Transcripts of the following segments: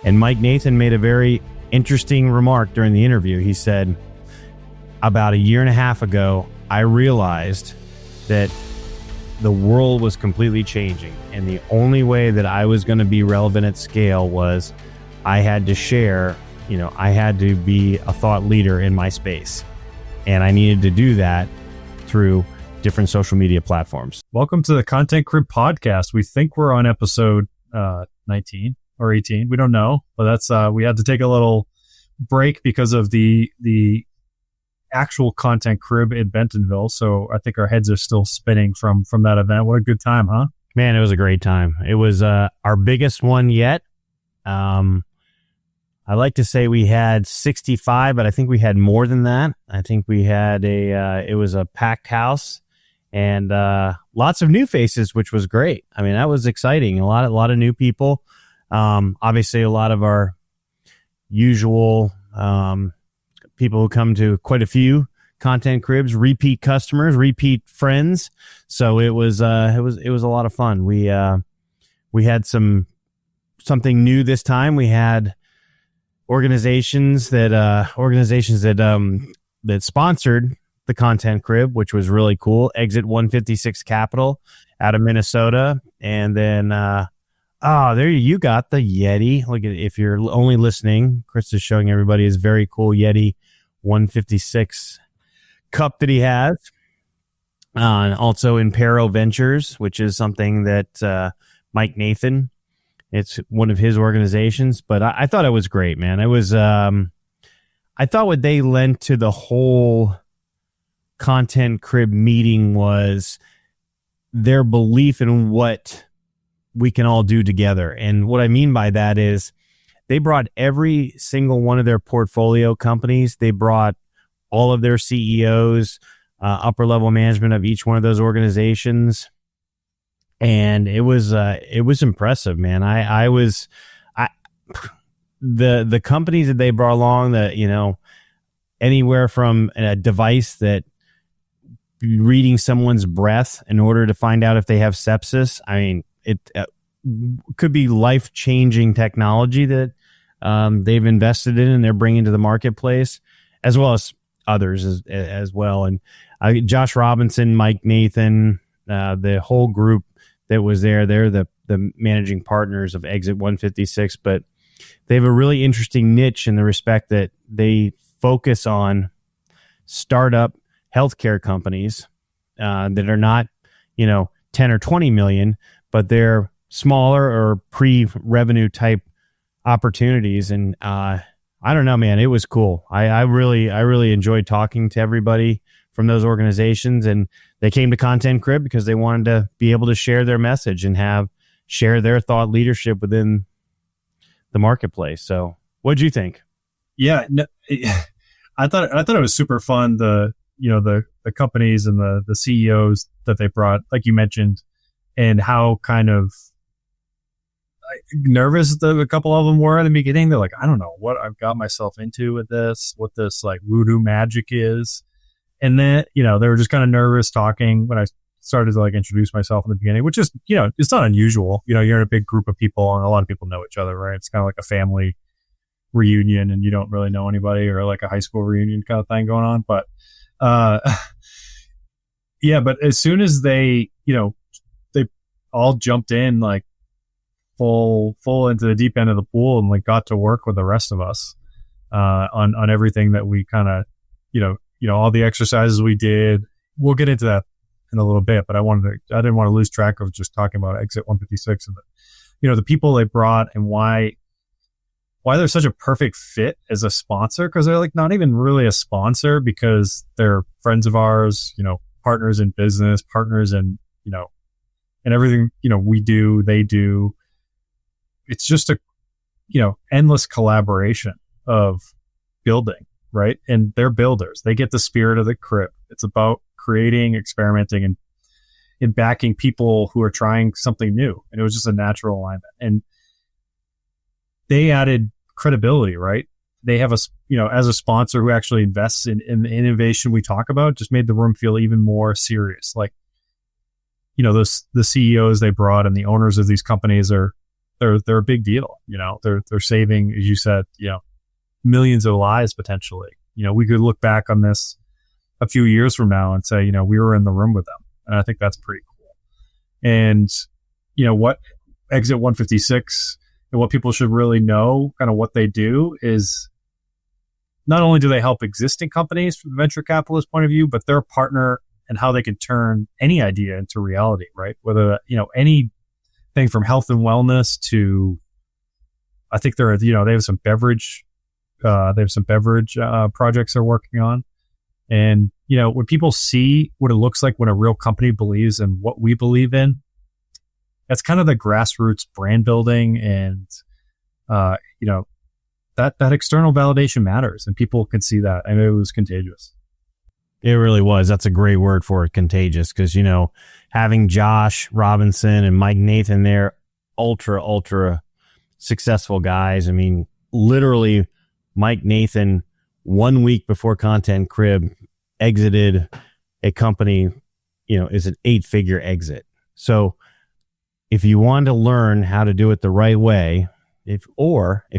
And Mike Nathan made a very interesting remark during the interview. He said, about a year and a half ago, I realized that the world was completely changing. And the only way that I was going to be relevant at scale was I had to share, I had to be a thought leader in my space. And I needed to do that through different social media platforms. Welcome to the Content Crib podcast. We think we're on episode 19 or 18. We don't know, but that's we had to take a little break because of the actual Content Crib in Bentonville. So I think our heads are still spinning from that event. What a good time, huh? Man, it was a great time. It was our biggest one yet. I like to say we had 65, but I think we had more than that. I think we had it was a packed house and lots of new faces, which was great. I mean, that was exciting. A lot of new people. Obviously, a lot of our usual people who come to quite a few Content Cribs, repeat customers, repeat friends. So it was a lot of fun. We had something new this time. We had organizations that sponsored the Content Crib, which was really cool. Exit 156 Capital out of Minnesota, and then there you got the Yeti. Look at, if you're only listening, Chris is showing everybody his very cool Yeti 156 cup that he has. Also Impero Ventures, which is something that Mike Nathan, it's one of his organizations. But I thought it was great, man. It was I thought what they lent to the whole Content Crib meeting was their belief in what we can all do together. And what I mean by that is they brought every single one of their portfolio companies. They brought all of their CEOs, upper level management of each one of those organizations. And it was impressive, man. The companies that they brought along, that, anywhere from a device that reading someone's breath in order to find out if they have sepsis. I mean, it could be life-changing technology that they've invested in and they're bringing to the marketplace, as well as others as well. And Josh Robinson, Mike Nathan, the whole group that was there, they're the managing partners of Exit 156, but they have a really interesting niche in the respect that they focus on startup healthcare companies that are not, 10 or 20 million, but they're smaller or pre-revenue type opportunities. And I don't know, man, it was cool. I really enjoyed talking to everybody from those organizations, and they came to Content Crib because they wanted to be able to share their message and share their thought leadership within the marketplace. So what'd you think? Yeah, no, I thought it was super fun. The companies and the CEOs that they brought, like you mentioned, and how kind of nervous a couple of them were at the beginning. They're like, I don't know what I've got myself into with this, what this like voodoo magic is. And then, they were just kind of nervous talking when I started to like introduce myself in the beginning, which is, it's not unusual. You're in a big group of people and a lot of people know each other, right? It's kind of like a family reunion and you don't really know anybody, or like a high school reunion kind of thing going on. But, yeah, but as soon as they all jumped in like full into the deep end of the pool and like got to work with the rest of us on everything that we kind of all the exercises we did. We'll get into that in a little bit, but I didn't want to lose track of just talking about Exit 156 and the people they brought and why they're such a perfect fit as a sponsor, because they're like not even really a sponsor because they're friends of ours, partners in business, partners in and everything, we do, they do. It's just a, endless collaboration of building, right? And they're builders. They get the spirit of the crib. It's about creating, experimenting, and backing people who are trying something new. And it was just a natural alignment. And they added credibility, right? They have as a sponsor who actually invests in the innovation we talk about, just made the room feel even more serious. Like, the CEOs they brought and the owners of these companies are they're a big deal. They're saving, as you said, millions of lives potentially. We could look back on this a few years from now and say, we were in the room with them. And I think that's pretty cool. And, what Exit 156 and what people should really know, kind of what they do is not only do they help existing companies from the venture capitalist point of view, but they're a partner and how they can turn any idea into reality, right? Whether, anything from health and wellness to, I think they have some beverage projects they're working on. And, when people see what it looks like when a real company believes in what we believe in, that's kind of the grassroots brand building. And, that external validation matters and people can see that. I know it was contagious. It really was. That's a great word for it, contagious. Because, having Josh Robinson and Mike Nathan there, ultra successful guys. I mean, literally, Mike Nathan, 1 week before Content Crib, exited a company, is an 8-figure exit. So if you want to learn how to do it the right way, if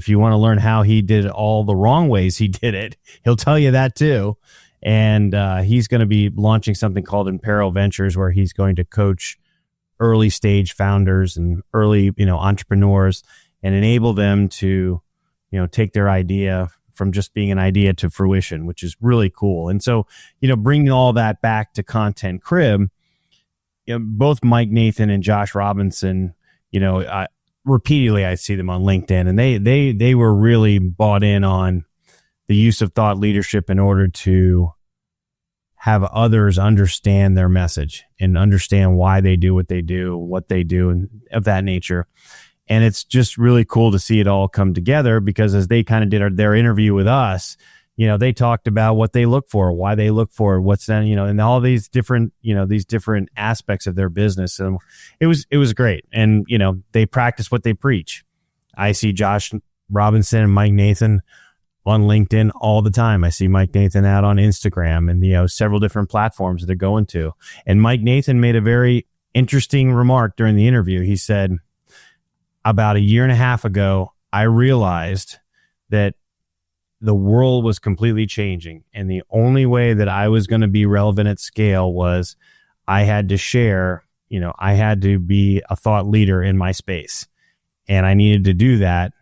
you want to learn how he did it all the wrong ways he did it, he'll tell you that too. And he's going to be launching something called Imperil Ventures, where he's going to coach early stage founders and early, entrepreneurs and enable them to, take their idea from just being an idea to fruition, which is really cool. And so, bringing all that back to Content Crib, both Mike Nathan and Josh Robinson, repeatedly I see them on LinkedIn, and they were really bought in on the use of thought leadership in order to have others understand their message and understand why they do what they do, and of that nature. And it's just really cool to see it all come together, because as they kind of did their interview with us, they talked about what they look for, why they look for, what's then, and all these different aspects of their business. And it was great. And, they practice what they preach. I see Josh Robinson and Mike Nathan on LinkedIn all the time. I see Mike Nathan out on Instagram and, several different platforms that they're going to. And Mike Nathan made a very interesting remark during the interview. He said, about a year and a half ago, I realized that the world was completely changing. And the only way that I was going to be relevant at scale was I had to share, I had to be a thought leader in my space. And I needed to do that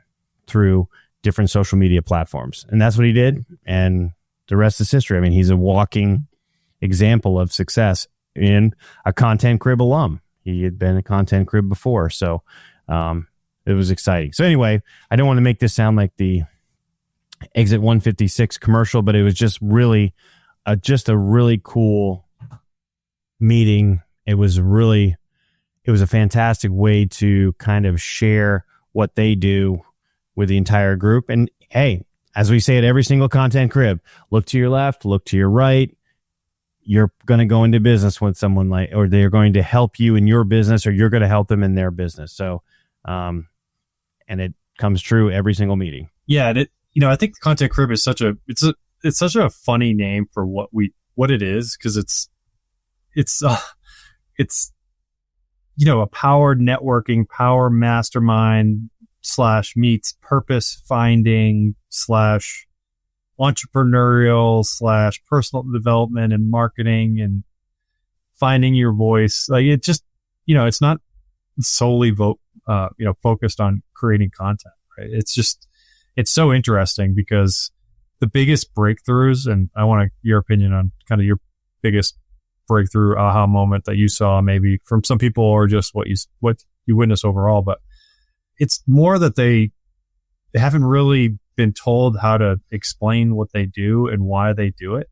through different social media platforms. And that's what he did. And the rest is history. I mean, he's a walking example of success in a Content Crib alum. He had been a Content Crib before. So it was exciting. So anyway, I don't want to make this sound like the Exit 156 commercial, but it was just really a really cool meeting. It was a fantastic way to kind of share what they do with the entire group. And hey, as we say at every single Content Crib, look to your left, look to your right. You're going to go into business with someone or they're going to help you in your business, or you're going to help them in their business. So, and it comes true every single meeting. Yeah. And I think the Content Crib is such a funny name for what it is. Cause it's a power networking, power mastermind / meets purpose finding / entrepreneurial / personal development and marketing and finding your voice. Like it just, it's not solely focused on creating content, right? It's so interesting because the biggest breakthroughs, and I want your opinion on kind of your biggest breakthrough aha moment that you saw, maybe from some people or just what you witnessed overall, but it's more that they haven't really been told how to explain what they do and why they do it.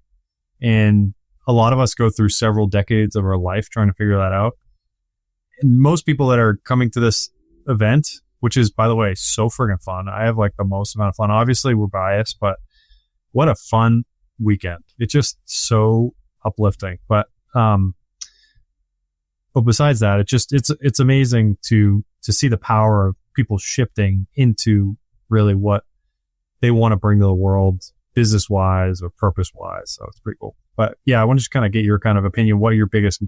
And a lot of us go through several decades of our life trying to figure that out. And most people that are coming to this event, which is, by the way, so friggin' fun. I have like the most amount of fun. Obviously, we're biased, but what a fun weekend. It's just so uplifting. But besides that, it's amazing to see the power of people shifting into really what they want to bring to the world, business wise or purpose wise. So it's pretty cool. But yeah, I want to just kind of get your kind of opinion. What are your biggest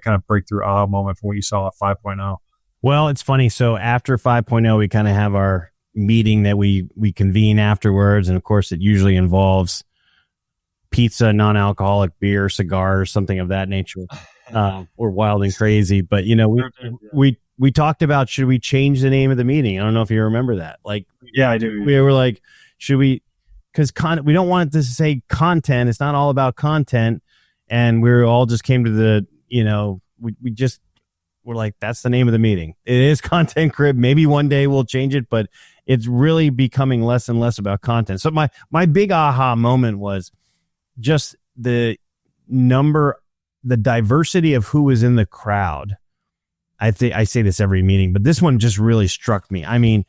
kind of breakthrough aha moment from what you saw at 5.0? Well, it's funny. So after 5.0, we kind of have our meeting that we convene afterwards. And of course, it usually involves pizza, non-alcoholic beer, cigars, something of that nature. Or wild and crazy. But, we talked about, should we change the name of the meeting? I don't know if you remember that. Like, yeah, I do. We were like, should we, because we don't want it to say content. It's not all about content. And we all just came to the, we're like, that's the name of the meeting. It is Content Crib. Maybe one day we'll change it, but it's really becoming less and less about content. So my big aha moment was just the diversity of who was in the crowd. I say this every meeting, but this one just really struck me. I mean,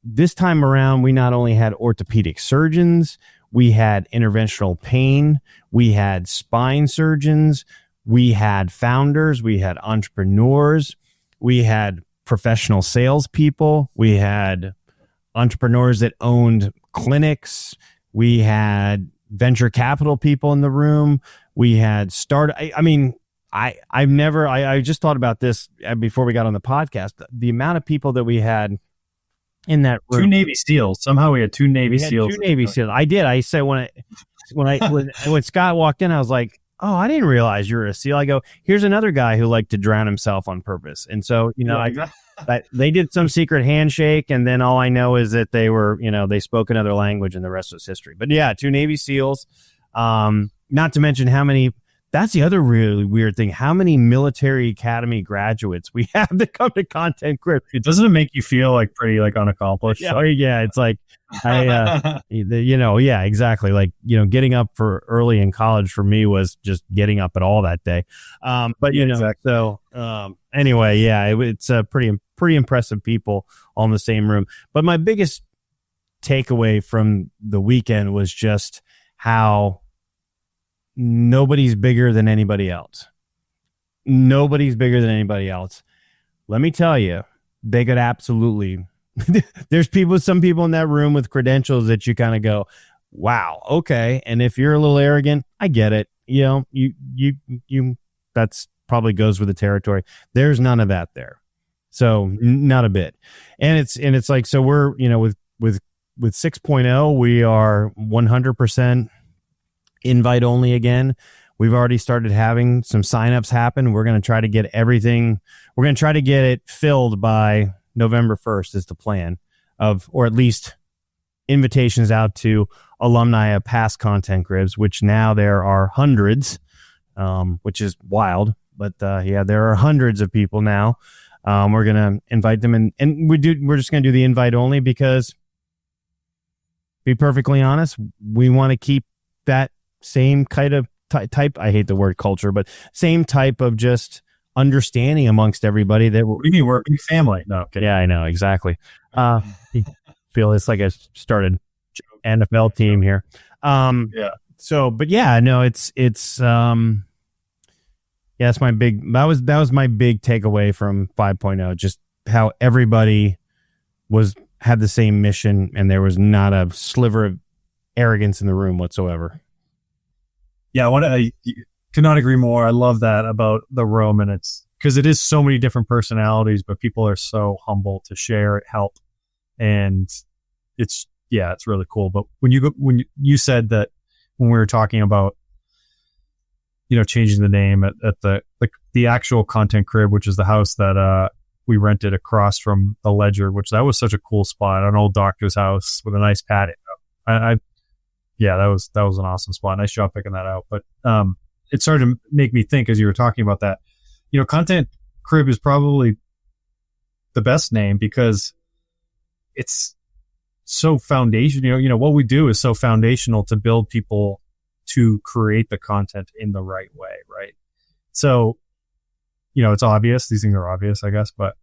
this time around, we not only had orthopedic surgeons, we had interventional pain, we had spine surgeons, we had founders, we had entrepreneurs, we had professional salespeople, we had entrepreneurs that owned clinics, we had venture capital people in the room, we had I just thought about this before we got on the podcast. The amount of people that we had in that room. 2 Navy SEALs. Somehow we had 2 Navy SEAls. 2 Navy SEAls. I did. I said when Scott walked in, I was like, "Oh, I didn't realize you were a SEAL." I go, "Here's another guy who liked to drown himself on purpose." And so, they did some secret handshake, and then all I know is that they were, they spoke another language, and the rest was history. But yeah, 2 Navy SEAls. Not to mention how many. That's the other really weird thing. How many military academy graduates we have that come to Content Crib? Doesn't it make you feel like pretty unaccomplished? Yeah, it's like exactly. Like, getting up for early in college for me was just getting up at all that day. But exactly. So anyway, yeah, it's pretty impressive people all in the same room. But my biggest takeaway from the weekend was just how nobody's bigger than anybody else. Nobody's bigger than anybody else. Let me tell you, they could absolutely. There's some people in that room with credentials that you kind of go, wow, okay. And if you're a little arrogant, I get it. You that's probably goes with the territory. There's none of that there. So not a bit. And it's like, so we're, with 6.0, we are 100% invite only again. We've already started having some signups happen. We're going to try to get everything. We're going to try to get it filled by November 1st is the plan or at least invitations out to alumni of past Content Cribs, which now there are hundreds, which is wild. But there are hundreds of people now. We're going to invite them and we're just going to do the invite only because, to be perfectly honest, we want to keep that same kind of type. I hate the word culture, but same type of just understanding amongst everybody that we're a big family. No, okay. Yeah, I know exactly. Feel it's like I started NFL team here. Yeah. So, but yeah, no, it's that's my big. That was my big takeaway from 5.0. Just how everybody had the same mission, and there was not a sliver of arrogance in the room whatsoever. Yeah, I could not agree more. I love that about the room, and it's because it is so many different personalities, but people are so humble to share, help, and it's really cool. But when you said that when we were talking about changing the name at the actual Content Crib, which is the house that we rented across from the Ledger, which that was such a cool spot, an old doctor's house with a nice patio. That was an awesome spot. Nice job picking that out. But it started to make me think as you were talking about that. Content Crib is probably the best name because it's so foundational. What we do is so foundational to build people to create the content in the right way, right? So, it's obvious. These things are obvious, I guess, but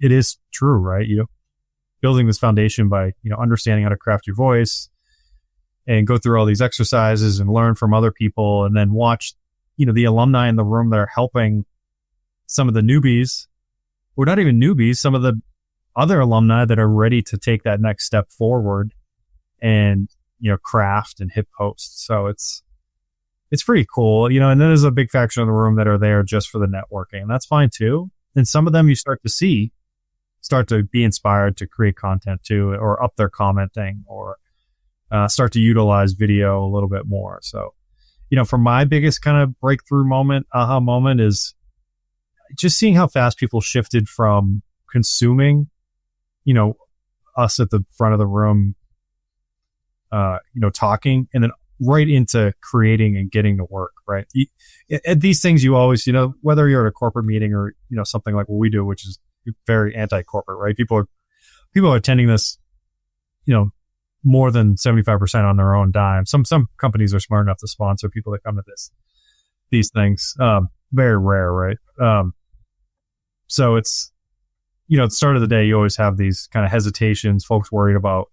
it is true, right? Building this foundation by, understanding how to craft your voice and go through all these exercises and learn from other people and then watch, the alumni in the room that are helping some of the newbies, or not even newbies, some of the other alumni that are ready to take that next step forward and, craft and hit posts. So it's pretty cool, and then there's a big faction of the room that are there just for the networking, and that's fine too. And some of them you start to be inspired to create content too, or up their commenting, or start to utilize video a little bit more. So, for my biggest kind of breakthrough moment, aha moment, is just seeing how fast people shifted from consuming, us at the front of the room, talking, and then right into creating and getting to work, right? At these things, you always, whether you're at a corporate meeting or, something like what we do, which is very anti-corporate, right? People are attending this, more than 75% on their own dime. Some companies are smart enough to sponsor people that come to these things. Very rare, right? So it's, at the start of the day, you always have these kind of hesitations, folks worried about,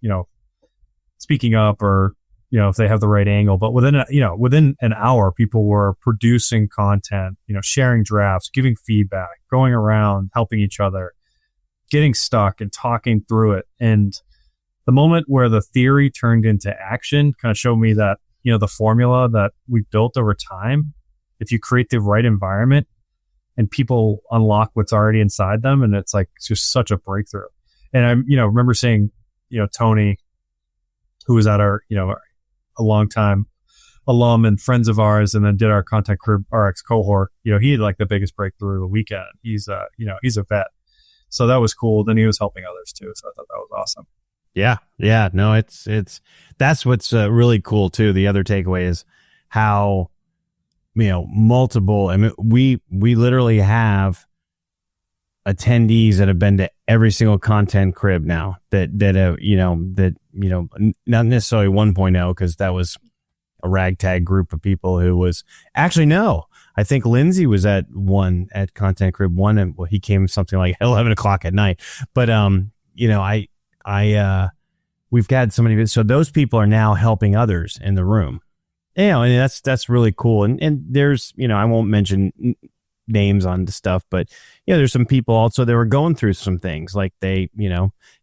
speaking up, or, if they have the right angle. But within an hour, people were producing content, sharing drafts, giving feedback, going around, helping each other, getting stuck and talking through it. And the moment where the theory turned into action kind of showed me that, the formula that we built over time, if you create the right environment and people unlock what's already inside them, and it's just such a breakthrough. And I, remember seeing, Tony, who was at our, a long time alum and friends of ours, and then did our Content Crib RX cohort. He had the biggest breakthrough of the weekend. He's a vet. So that was cool. Then he was helping others too. So I thought that was awesome. Yeah. Yeah. No, that's what's really cool too. The other takeaway is how, multiple, I mean, we literally have attendees that have been to every single Content Crib now that not necessarily 1.0, because that was a ragtag group of people who was actually, no, I think Lindsay was at Content Crib 1, and he came something like 11 o'clock at night. But, we've got so many, so those people are now helping others in the room, and that's really cool. And there's, I won't mention names on the stuff, but there's some people also that were going through some things, like they,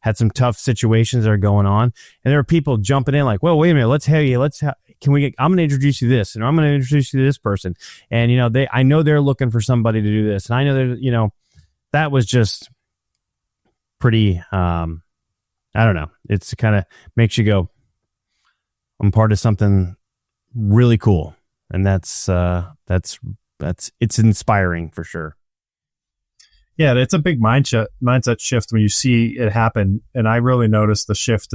had some tough situations that are going on, and there are people jumping in like, well, wait a minute, I'm going to introduce you to this, and I'm going to introduce you to this person. And, I know they're looking for somebody to do this. And I know that, that was just pretty, I don't know. It's kind of makes you go, I'm part of something really cool. And that's it's inspiring for sure. Yeah, it's a big mindset shift when you see it happen. And I really noticed the shift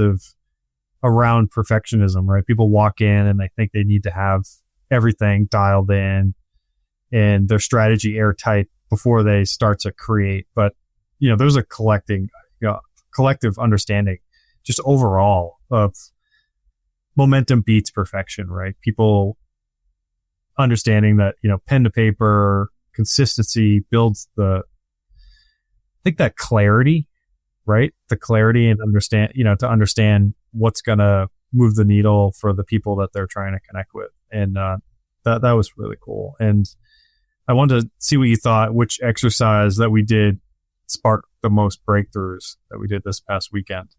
around perfectionism, right? People walk in and they think they need to have everything dialed in and their strategy airtight before they start to create. But, there's a collective understanding just overall of momentum beats perfection, right? People understanding that, pen to paper consistency builds I think that clarity, right? The clarity and to understand what's going to move the needle for the people that they're trying to connect with. And that was really cool. And I wanted to see what you thought, which exercise that we did sparked the most breakthroughs that we did this past weekend.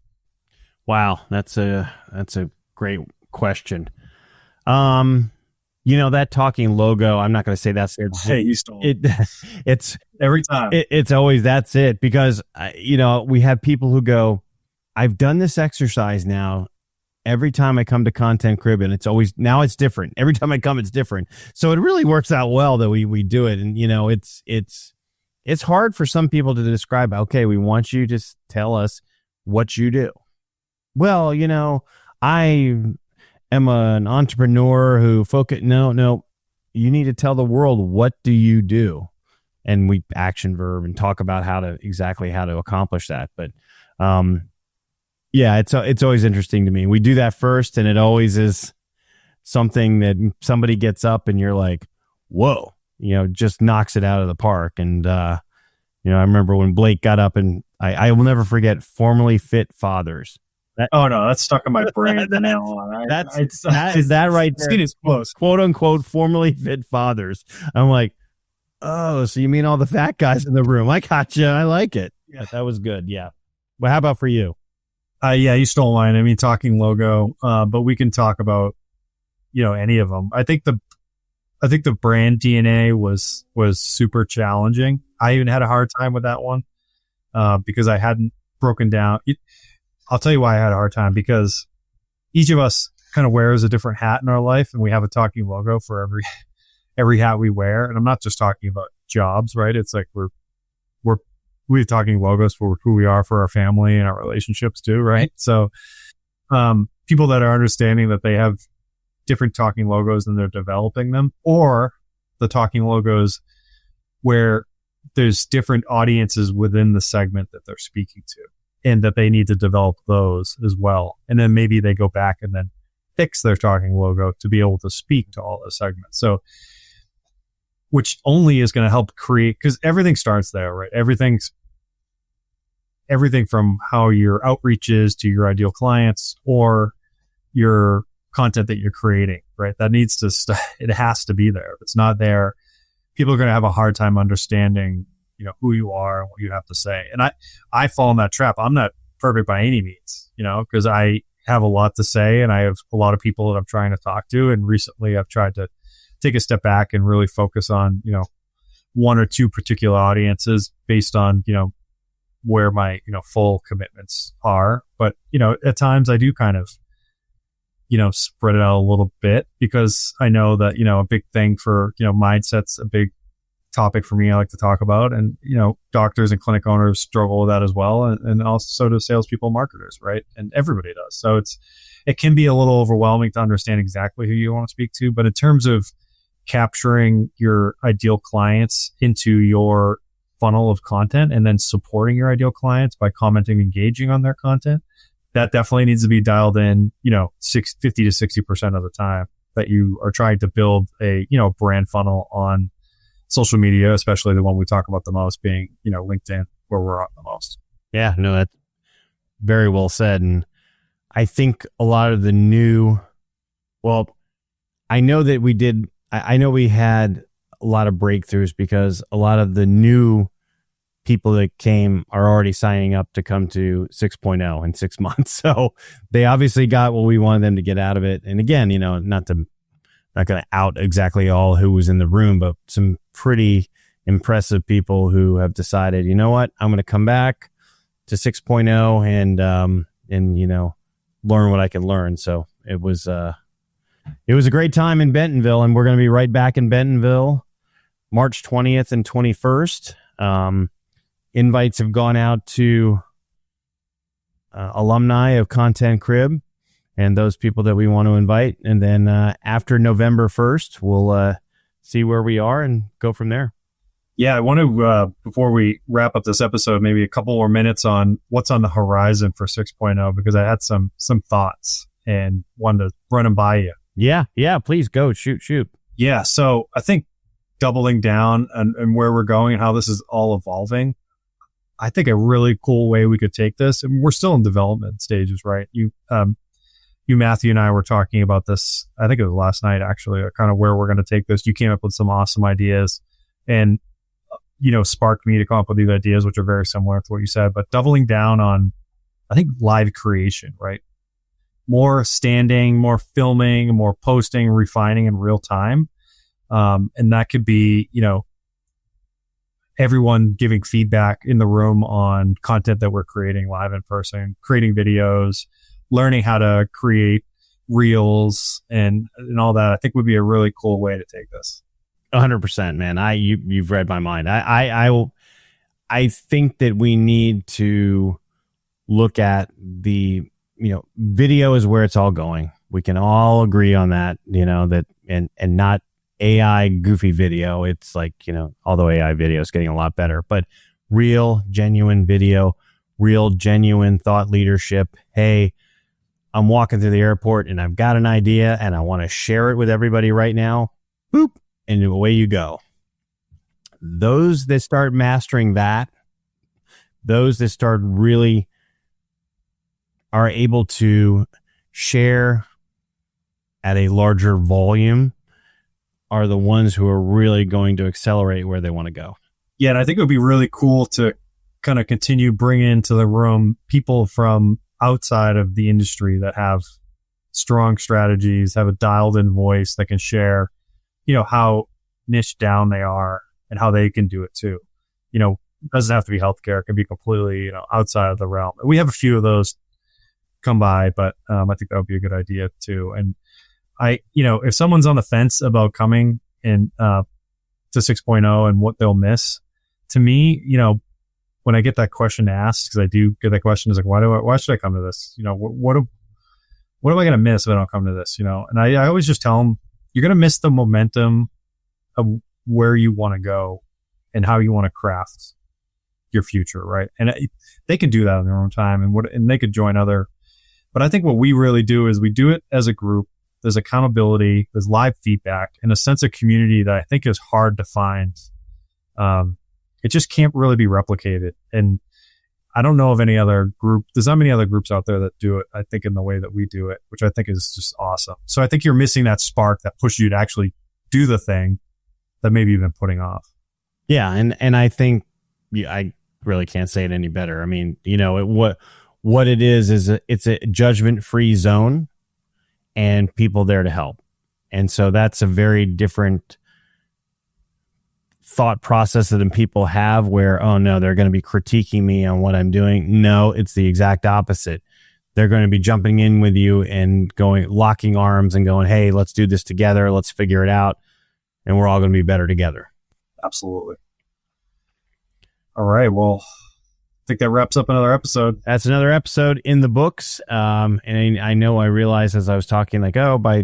Wow, that's a great question. That talking logo, I'm not going to say that's it. Hey, you stole it. It's every time. It's always that's it, because we have people who go, I've done this exercise now every time I come to Content Crib, and it's different. Every time I come, it's different. So it really works out well that we do it. And it's hard for some people to describe. Okay, we want you to tell us what you do. Well, I am an entrepreneur who No, you need to tell the world, what do you do? And we action verb and talk about how to accomplish that. But, yeah, it's always interesting to me. We do that first, and it always is something that somebody gets up and you're like, whoa, just knocks it out of the park. And, I remember when Blake got up, and I will never forget Formerly Fit Fathers. That's stuck in my brain. That right there. Skin is close. Quote unquote, Formerly Fit Fathers. I'm like, oh, so you mean all the fat guys in the room? I gotcha. I like it. Yeah, that was good. Yeah. Well, how about for you? Yeah, you stole mine. I mean, talking logo, but we can talk about, any of them. I think I think the brand DNA was super challenging. I even had a hard time with that one because I hadn't broken down. I'll tell you why I had a hard time, because each of us kind of wears a different hat in our life, and we have a talking logo for every hat we wear. And I'm not just talking about jobs, right? It's like we have talking logos for who we are, for our family and our relationships too, right? So people that are understanding that they have different talking logos and they're developing them, or the talking logos where there's different audiences within the segment that they're speaking to, and that they need to develop those as well. And then maybe they go back and then fix their talking logo to be able to speak to all the segments. So, which only is going to help create, because everything starts there, right? Everything from how your outreach is to your ideal clients or your content that you're creating, right? That needs to, it has to be there. If it's not there, people are going to have a hard time understanding, who you are and what you have to say. And I fall in that trap. I'm not perfect by any means, because I have a lot to say and I have a lot of people that I'm trying to talk to. And recently I've tried to take a step back and really focus on, one or two particular audiences based on, where my, full commitments are. But, at times I do kind of, spread it out a little bit, because I know that, a big thing for, mindset's a big topic for me I like to talk about. And, doctors and clinic owners struggle with that as well. And also so do salespeople and marketers, right? And everybody does. So it can be a little overwhelming to understand exactly who you want to speak to. But in terms of capturing your ideal clients into your funnel of content and then supporting your ideal clients by commenting, engaging on their content, that definitely needs to be dialed in, 50 to 60% of the time that you are trying to build a, brand funnel on social media, especially the one we talk about the most being, LinkedIn, where we're on the most. Yeah, no, that's very well said. And I think a lot of the I know that I know we had a lot of breakthroughs because a lot of the new people that came are already signing up to come to 6.0 in 6 months. So they obviously got what we wanted them to get out of it. And again, not going to out exactly all who was in the room, but some pretty impressive people who have decided, you know what, I'm going to come back to 6.0 and learn what I can learn. So it was a great time in Bentonville, and we're going to be right back in Bentonville, March 20th and 21st. Invites have gone out to alumni of Content Crib and those people that we want to invite. And then after November 1st, we'll see where we are and go from there. Yeah, I want to, before we wrap up this episode, maybe a couple more minutes on what's on the horizon for 6.0, because I had some thoughts and wanted to run them by you. Yeah, please go. Shoot. Yeah, so I think doubling down and where we're going and how this is all evolving, I think a really cool way we could take this, and we're still in development stages, right? You, Matthew, and I were talking about this, I think it was last night, actually, kind of where we're going to take this. You came up with some awesome ideas and, sparked me to come up with these ideas, which are very similar to what you said, but doubling down on, I think, live creation, right? More standing, more filming, more posting, refining in real time. And that could be, everyone giving feedback in the room on content that we're creating live in person, creating videos, learning how to create reels and all that. I think would be a really cool way to take this. 100%, man. You've read my mind. I think that we need to look at the, video is where it's all going. We can all agree on that, that and not AI goofy video. It's like, although AI video is getting a lot better, but real, genuine video, real, genuine thought leadership. Hey, I'm walking through the airport and I've got an idea and I want to share it with everybody right now. Boop. And away you go. Those that start mastering that, those that start really are able to share at a larger volume are the ones who are really going to accelerate where they want to go. Yeah, and I think it would be really cool to kind of continue bringing into the room people from outside of the industry that have strong strategies, have a dialed in voice that can share how niche down they are and how they can do it too. It doesn't have to be healthcare. It can be completely, outside of the realm. We have a few of those come by, but I think that would be a good idea too. And if someone's on the fence about coming in to 6.0 and what they'll miss, to me, when I get that question asked, because I do get that question, is like, why should I come to this? What am I going to miss if I don't come to this? And I always just tell them, you're going to miss the momentum of where you want to go and how you want to craft your future, right? And they can do that in their own time, and they could join other. But I think what we really do is we do it as a group. There's accountability, there's live feedback, and a sense of community that I think is hard to find. It just can't really be replicated. And I don't know of any other group. There's not many other groups out there that do it, I think, in the way that we do it, which I think is just awesome. So I think you're missing that spark that pushes you to actually do the thing that maybe you've been putting off. Yeah. And I think I really can't say it any better. I mean, what it is it's a judgment-free zone and people there to help. And so that's a very different thought process that people have where, oh no, they're going to be critiquing me on what I'm doing. No, it's the exact opposite. They're going to be jumping in with you and locking arms and going, hey, let's do this together. Let's figure it out. And we're all going to be better together. Absolutely. All right. Well, I think that wraps up another episode. That's another episode in the books. And I realized as I was talking, like, by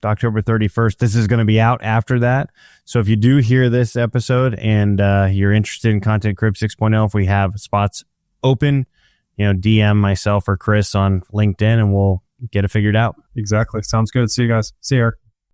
October 31st, this is going to be out after that. So if you do hear this episode and you're interested in Content Crib 6.0, if we have spots open, DM myself or Chris on LinkedIn and we'll get it figured out. Exactly. Sounds good. See you guys. See you, Eric.